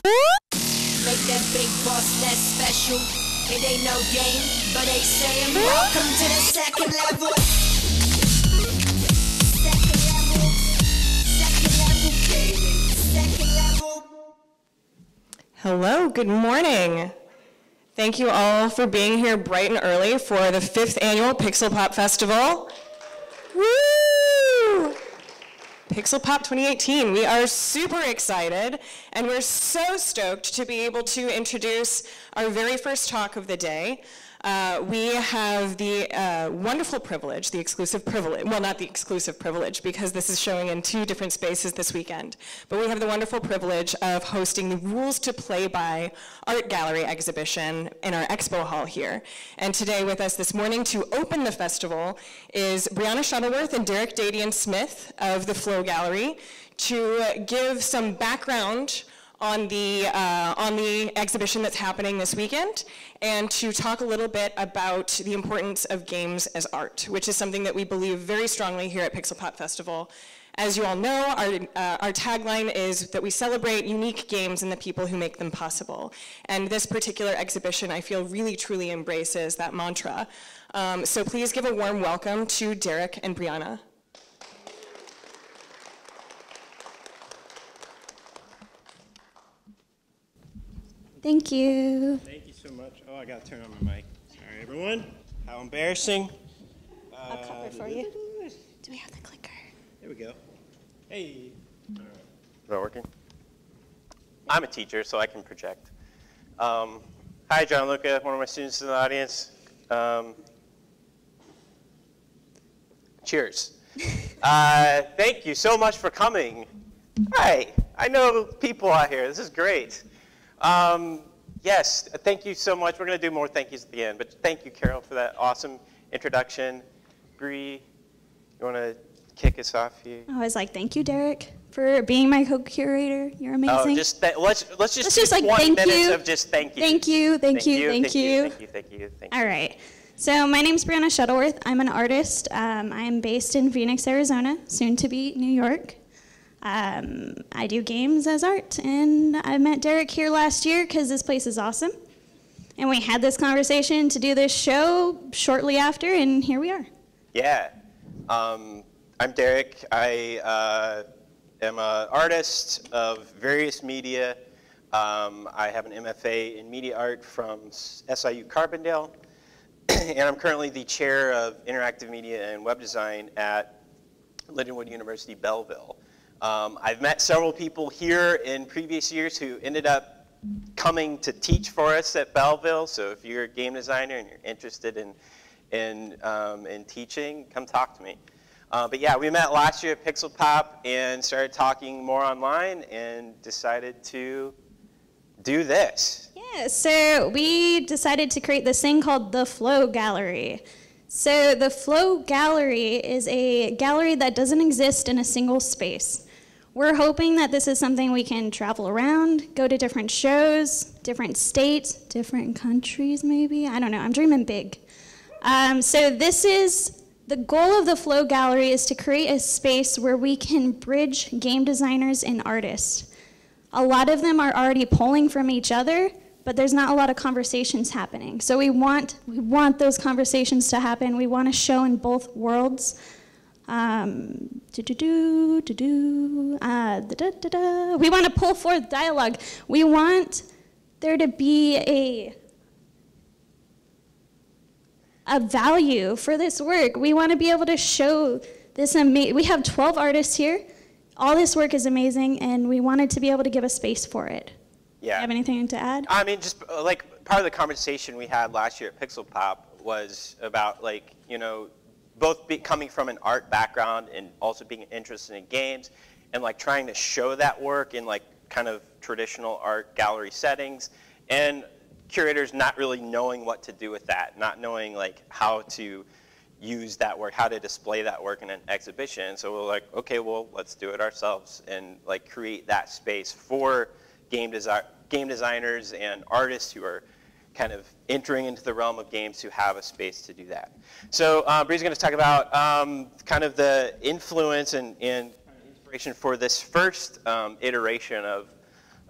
Make that big boss less special. It ain't no game, but they saying welcome to the second level. Second level. Second level gaming. Second level. Hello, good morning. Thank you all for being here bright and early for the 5th annual Pixelpop Festival. Woo! Pixelpop 2018. We are super excited, and we're so stoked to be able to introduce our very first talk of the day. We have the wonderful privilege, the exclusive privilege, well, not the exclusive privilege, because this is showing in 2 different spaces this weekend, but we have the wonderful privilege of hosting the Rules to Play By art gallery exhibition in our expo hall here. And today with us this morning to open the festival is Brianna Shuttleworth and Dadian-Smith of the Flow Gallery to give some background on the exhibition that's happening this weekend, and to talk a little bit about the importance of games as art, which is something that we believe very strongly here at Pixelpop Festival. As you all know, our tagline is that we celebrate unique games and the people who make them possible. And this particular exhibition, I feel, really truly embraces that mantra. So please give a warm welcome to Derek and Brianna. Thank you. Thank you so much. Oh, I gotta turn on my mic. Sorry, everyone. How embarrassing. I'll cover for you. Do we have the clicker? There we go. Hey. Is that working? I'm a teacher, so I can project. Hi, John Luca, one of my students in the audience. Cheers. Thank you so much for coming. Hi, I know people out here. This is great. Yes, thank you so much. We're going to do more thank yous at the end, but thank you, Carol, for that awesome introduction. Bree, you want to kick us off here? I was like, thank you, Derek, for being my co-curator. You're amazing. Oh, just let's just do like 20 thank minutes you. of just thank you. Thank you, thank you, thank you. Thank you, thank you, thank you. All right. So my name's Brianna Shuttleworth. I'm an artist. I am based in Phoenix, Arizona, soon to be New York. I do games as art, and I met Derek here last year because this place is awesome. And we had this conversation to do this show shortly after, and here we are. Yeah. I'm Derek. I am an artist of various media. I have an MFA in media art from SIU Carbondale, and I'm currently the chair of interactive media and web design at Lindenwood University, Belleville. I've met several people here in previous years who ended up coming to teach for us at Belleville. So if you're a game designer and you're interested in teaching, come talk to me. But yeah, we met last year at Pixelpop and started talking more online and decided to do this. Yeah, so we decided to create this thing called the Flow Gallery. So the Flow Gallery is a gallery that doesn't exist in a single space. We're hoping that this is something we can travel around, go to different shows, different states, different countries maybe. I don't know, I'm dreaming big. So this is, the goal of the Flow Gallery is to create a space where we can bridge game designers and artists. A lot of them are already pulling from each other, but there's not a lot of conversations happening. So we want those conversations to happen. We want to show in both worlds. We want to pull forth dialogue. We want there to be a value for this work. We want to be able to show this amazing. We have 12 artists here. All this work is amazing, and we wanted to be able to give a space for it. Yeah. Do you have anything to add? I mean, just like part of the conversation we had last year at Pixelpop was about like, you know, both coming from an art background and also being interested in games and like trying to show that work in like kind of traditional art gallery settings, and curators not really knowing what to do with that, not knowing like how to use that work, how to display that work in an exhibition. So we're like, okay, well, let's do it ourselves and like create that space for game designers and artists who are kind of entering into the realm of games who have a space to do that. So Bree's going to talk about kind of the influence and inspiration for this first iteration of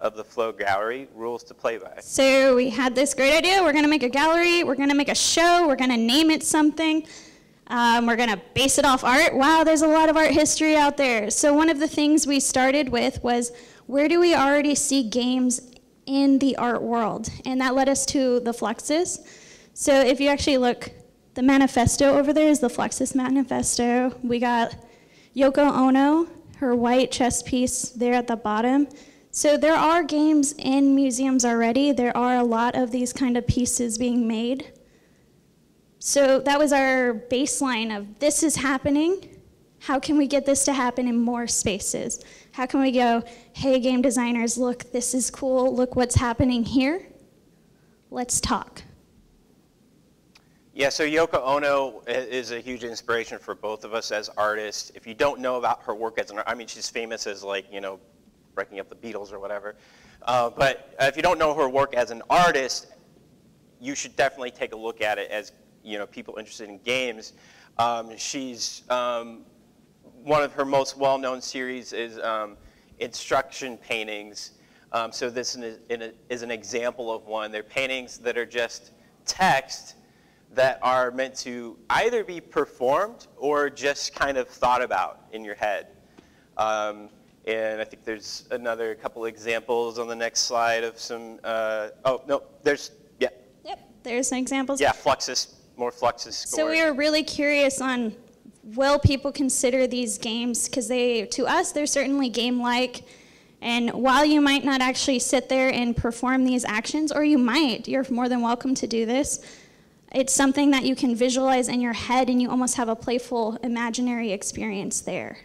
of the Flow Gallery, rules to play by. So we had this great idea. We're going to make a gallery. We're going to make a show. We're going to name it something. We're going to base it off art. Wow, there's a lot of art history out there. So one of the things we started with was, where do we already see games in the art world? And that led us to the Fluxus. So if you actually look, the manifesto over there is the Fluxus manifesto. We got Yoko Ono, her white chess piece there at the bottom. So there are games in museums already. There are a lot of these kind of pieces being made. So that was our baseline of, this is happening. How can we get this to happen in more spaces? How can we go, hey, game designers, look, this is cool. Look what's happening here. Let's talk. Yeah, so Yoko Ono is a huge inspiration for both of us as artists. If you don't know about her work as an artist, I mean, she's famous as, like, you know, breaking up the Beatles or whatever. But if you don't know her work as an artist, you should definitely take a look at it as, you know, people interested in games. She's, one of her most well-known series is instruction paintings. So this is an example of one. They're paintings that are just text that are meant to either be performed or just kind of thought about in your head. And I think there's another couple examples on the next slide of some, oh, no, there's, yeah. Yep, there's some examples. Yeah, Fluxus, more Fluxus scores. So we were really curious on, will people consider these games? Because to us, they're certainly game-like. And while you might not actually sit there and perform these actions, or you might, you're more than welcome to do this, it's something that you can visualize in your head, and you almost have a playful, imaginary experience there.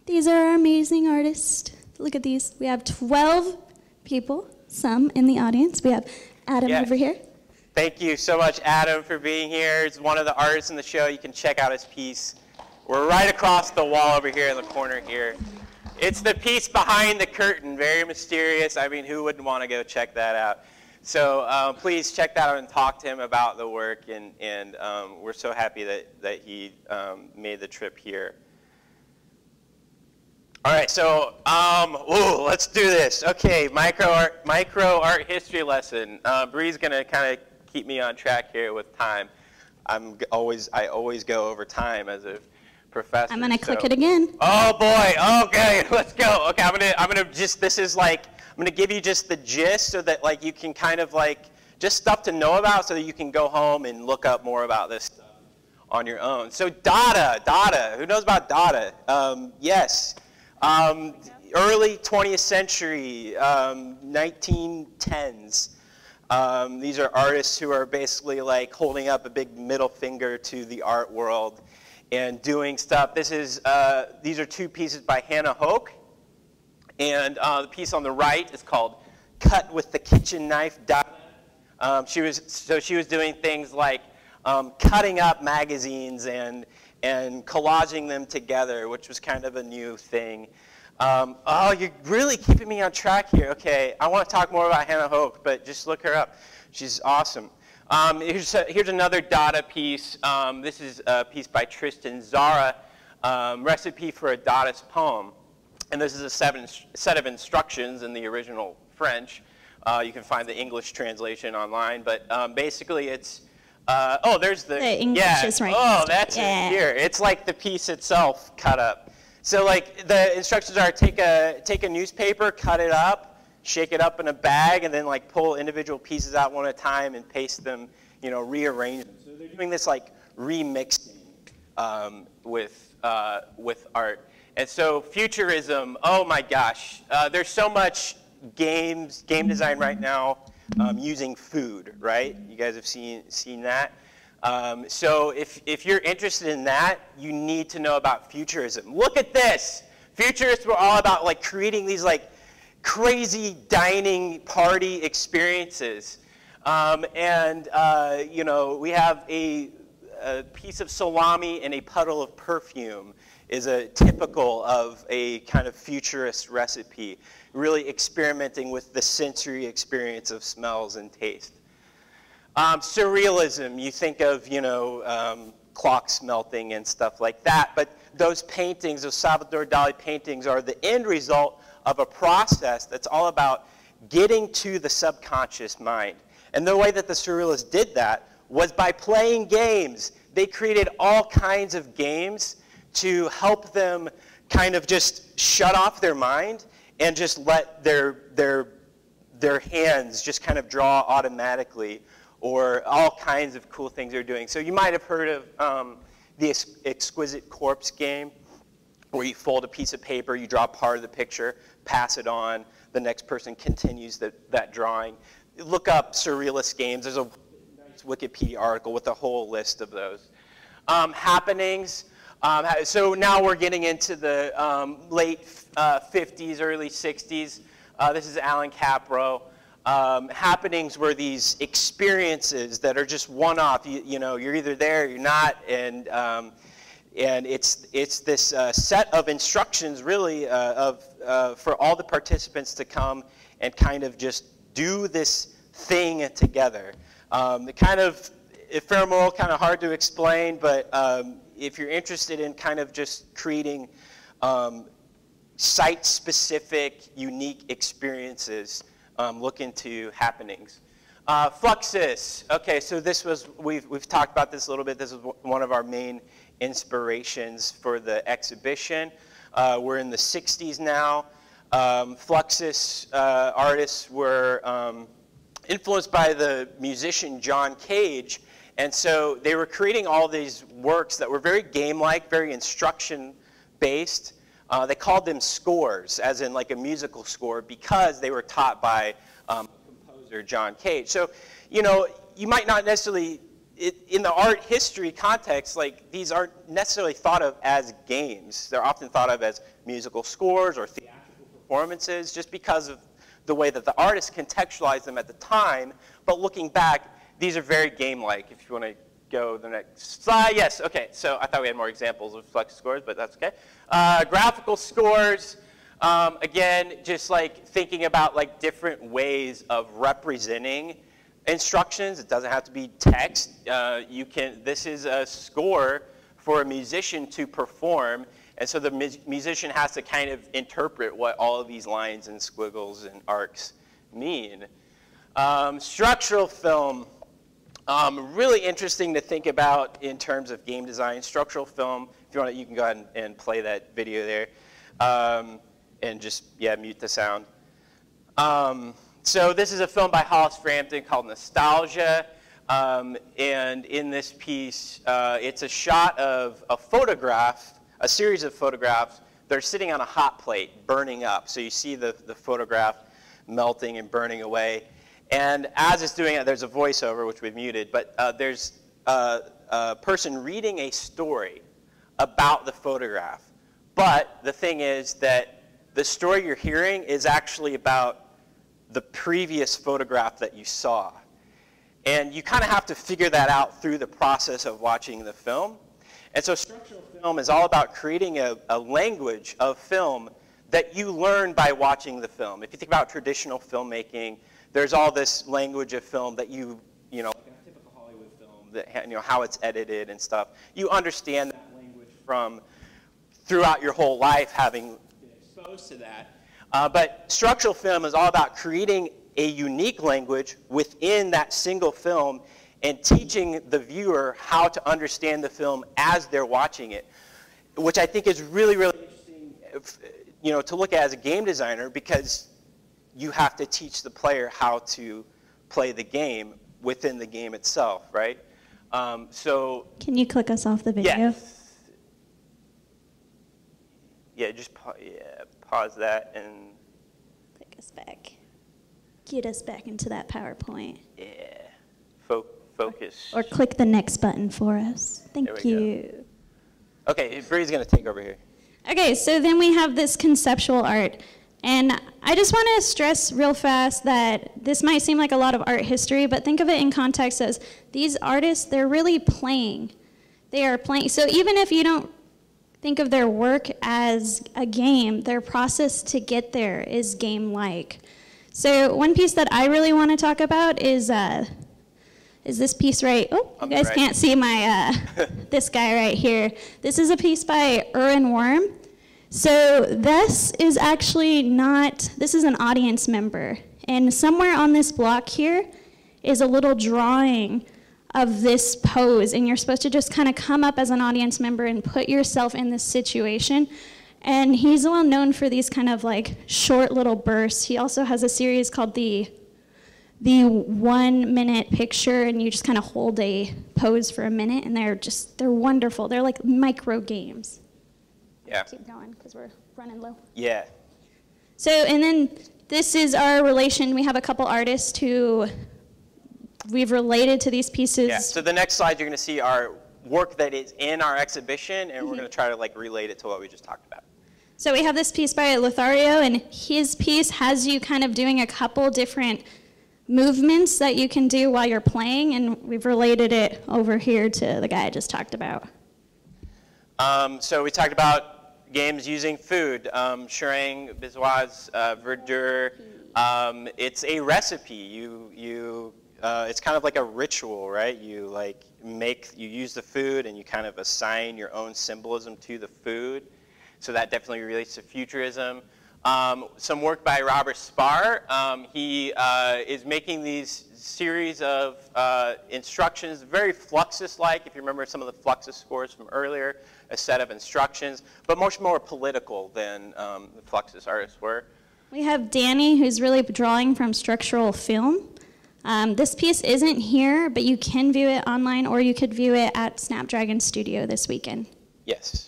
These are our amazing artists. Look at these. We have 12 people, some in the audience. We have Adam over here. Thank you so much, Adam, for being here. He's one of the artists in the show. You can check out his piece. We're right across the wall over here in the corner here. It's the piece behind the curtain, very mysterious. I mean, who wouldn't want to go check that out? So please check that out and talk to him about the work. And we're so happy that he made the trip here. All right, so let's do this. Okay, micro art history lesson. Bree's gonna kind of keep me on track here with time. I always go over time as a professor. I'm gonna click it again. Oh boy. Okay, let's go. Okay, I'm gonna just, this is like, I'm gonna give you just the gist so that like you can kind of like just stuff to know about so that you can go home and look up more about this stuff on your own. So Dada. Who knows about Dada? Yes. Early 20th century, 1910s. These are artists who are basically like holding up a big middle finger to the art world and doing stuff. These are two pieces by Hannah Hoke. And the piece on the right is called Cut with the Kitchen Knife Dada. She was doing things like cutting up magazines and collaging them together, which was kind of a new thing. Oh, you're really keeping me on track here. Okay, I want to talk more about Hannah Hoke, but just look her up. She's awesome. Here's another Dada piece. This is a piece by Tristan Zara, Recipe for a Dadaist Poem. And this is a set of instructions in the original French. You can find the English translation online, but basically it's, oh, there's the English is right. Oh, that's it here. It's like the piece itself cut up. So like the instructions are take a newspaper, cut it up, shake it up in a bag, and then like pull individual pieces out one at a time and paste them, you know, rearrange them. So they're doing this like remixing with art. And so Futurism, oh my gosh, there's so much game design right now using food, right? You guys have seen that. So if you're interested in that, you need to know about Futurism. Look at this. Futurists were all about like creating these like crazy dining party experiences. You know, we have a piece of salami and a puddle of perfume is a typical of a kind of futurist recipe, really experimenting with the sensory experience of smells and taste. Surrealism, you think of, you know, clocks melting and stuff like that, but those paintings, those Salvador Dali paintings, are the end result of a process that's all about getting to the subconscious mind. And the way that the Surrealists did that was by playing games. They created all kinds of games to help them kind of just shut off their mind and just let their hands just kind of draw automatically, or all kinds of cool things they're doing. So you might have heard of the Exquisite Corpse game, where you fold a piece of paper, you draw part of the picture, pass it on, the next person continues that drawing. Look up Surrealist games. There's a nice Wikipedia article with a whole list of those. Happenings. So now we're getting into the late 50s, early 60s. This is Alan Capro. Happenings were these experiences that are just one-off. You know, you're either there, or you're not, and it's this set of instructions, really, for all the participants to come and kind of just do this thing together. Kind of ephemeral, kind of hard to explain, but if you're interested in kind of just creating site-specific, unique experiences, look into Happenings. Fluxus. Okay, so this was, we've talked about this a little bit. This is one of our main inspirations for the exhibition. We're in the 60s now. Fluxus artists were influenced by the musician John Cage, and so they were creating all these works that were very game-like, very instruction-based. They called them scores, as in like a musical score, because they were taught by composer John Cage. So, you know, you might not necessarily, in the art history context, like, these aren't necessarily thought of as games. They're often thought of as musical scores or theatrical performances, just because of the way that the artists contextualized them at the time. But looking back, these are very game-like. If you want to go the next slide. Yes, okay, so I thought we had more examples of Fluxus scores, but that's okay. Graphical scores, again, just like thinking about like different ways of representing instructions. It doesn't have to be text. This is a score for a musician to perform, and so the musician has to kind of interpret what all of these lines and squiggles and arcs mean. Structural film. Really interesting to think about in terms of game design. Structural film, if you want, you can go ahead and play that video there, and just, yeah, mute the sound. So this is a film by Hollis Frampton called Nostalgia, and in this piece, it's a shot of a photograph, a series of photographs that are sitting on a hot plate, burning up. So you see the photograph melting and burning away. And as it's doing it, there's a voiceover, which we've muted, but there's a person reading a story about the photograph. But the thing is that the story you're hearing is actually about the previous photograph that you saw. And you kind of have to figure that out through the process of watching the film. And so structural film is all about creating a language of film that you learn by watching the film. If you think about traditional filmmaking, there's all this language of film that you know, like in a typical Hollywood film, that, you know, how it's edited and stuff. You understand that language from throughout your whole life, having been exposed to that. But structural film is all about creating a unique language within that single film and teaching the viewer how to understand the film as they're watching it, which I think is really, really interesting, you know, to look at as a game designer, because you have to teach the player how to play the game within the game itself, right? So can you click us off the video? Yes. Yeah, just pause that and Click us back. Get us back into that PowerPoint. yeah, focus. Or click the next button for us. Thank you. Okay, Bree's gonna take over here. Okay, so then we have this conceptual art. And I just want to stress real fast that this might seem like a lot of art history, but think of it in context as these artists, they're really playing. They are playing. So even if you don't think of their work as a game, their process to get there is game-like. So one piece that I really want to talk about is is this piece right? Oh, you guys can't see my, this guy right here. This is a piece by Erwin Worm. So this is actually not, this is an audience member. And somewhere on this block here is a little drawing of this pose. And you're supposed to just kind of come up as an audience member and put yourself in this situation. And he's well known for these kind of like short little bursts. He also has a series called the 1 minute picture, and you just kind of hold a pose for a minute, and they're wonderful. They're like micro games. Yeah. Keep going, because we're running low. Yeah. So, and then this is our relation. We have a couple artists who we've related to these pieces. Yeah, so the next slide you're going to see our work that is in our exhibition, and we're going to try to like relate it to what we just talked about. So we have this piece by Lothario, and his piece has you kind of doing a couple different movements that you can do while you're playing, and we've related it over here to the guy I just talked about. So we talked about games using food, Sharang, Biswas, Verdure. It's a recipe. It's kind of like a ritual, right? You use the food and you kind of assign your own symbolism to the food. So that definitely relates to Futurism. Some work by Robert Spahr. He is making these series of instructions, very Fluxus-like, if you remember some of the Fluxus scores from earlier, a set of instructions, but much more political than the Fluxus artists were. We have Danny, who's really drawing from structural film. This piece isn't here, but you can view it online, or you could view it at Snapdragon Studio this weekend. Yes.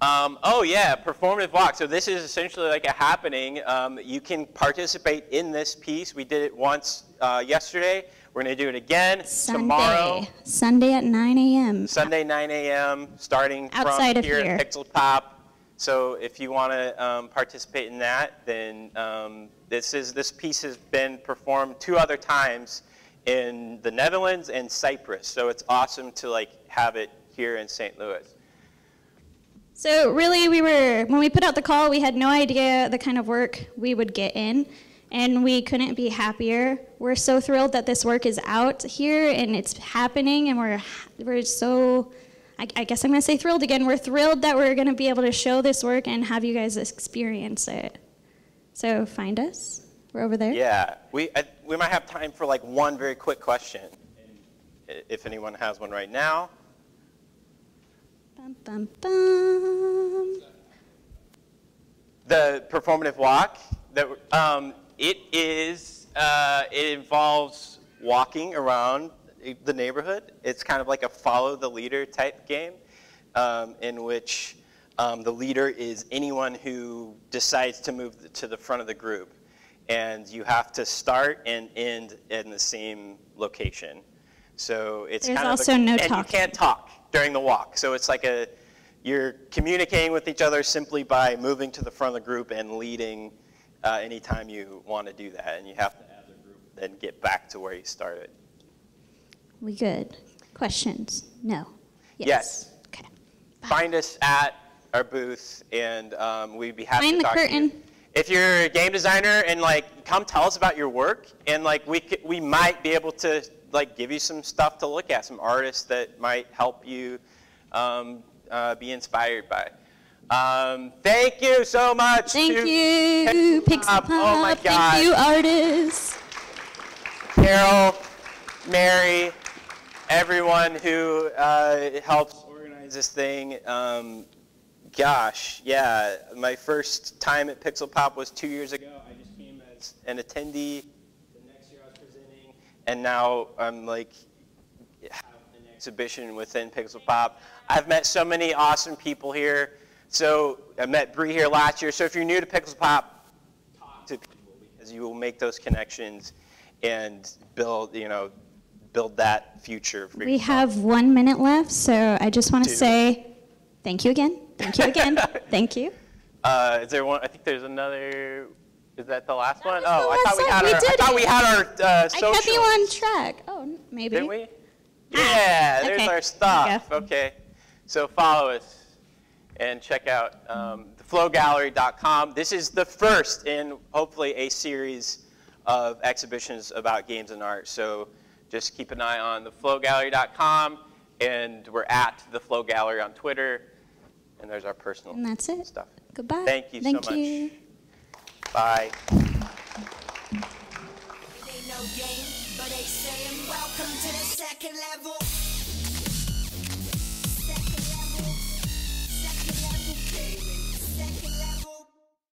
Oh yeah, performative walk. So this is essentially like a happening. You can participate in this piece. We did it once yesterday. We're going to do it again tomorrow. Sunday at 9 a.m. Sunday 9 a.m. starting Outside from of here here. at Pixelpop. So if you want to participate in that, then this piece has been performed 2 other times in the Netherlands and Cyprus. So it's awesome to like have it here in St. Louis. So really, when we put out the call, we had no idea the kind of work we would get in, and we couldn't be happier. We're so thrilled that this work is out here and it's happening, and we're so, I guess I'm going to say thrilled again. We're thrilled that we're going to be able to show this work and have you guys experience it. So find us. We're over there. Yeah, we might have time for like one very quick question, if anyone has one right now. Bum, bum, bum. The performative walk, it involves walking around the neighborhood. It's kind of like a follow the leader type game, in which the leader is anyone who decides to move to the front of the group, and you have to start and end in the same location. So it's There's kind of also no and talking. you can't talk during the walk. So it's like you're communicating with each other simply by moving to the front of the group and leading anytime you want to do that. And you have to have the group then get back to where you started. We good? Questions? No. Yes. Okay. Find us at our booth, and we'd be happy Behind to talk the to you. curtain. If you're a game designer, and like come tell us about your work, and like we might be able to like give you some stuff to look at, some artists that might help you be inspired by. Thank you so much. Thank you, Pixelpop. Oh my God. Thank you, artists. Carol, Mary, everyone who helps organize this thing. Gosh, yeah, my first time at Pixelpop was 2 years ago. I just came as an attendee. The next year I was presenting, and now I'm like have an exhibition within Pixelpop. I've met so many awesome people here. So I met Bree here last year. So if you're new to Pixelpop, talk to people, because you will make those connections and build that future for yourself. We have 1 minute left, so I just want to say thank you again. Thank you again. Thank you. Is there one? I think there's another. Is that the last one? was Oh, the I thought last we one. had We our. did I thought it. we had our I social. kept you on track. Oh, maybe. Did we? Yeah, there's Okay. our stuff. There you Okay, so follow us and check out theflowgallery.com. This is the first in hopefully a series of exhibitions about games and art. So just keep an eye on theflowgallery.com, and we're at the Flow Gallery on Twitter, and there's our personal And that's it. stuff. Goodbye. Thank you so much. Thank you. Bye. It ain't no game, but they saying welcome to the second level.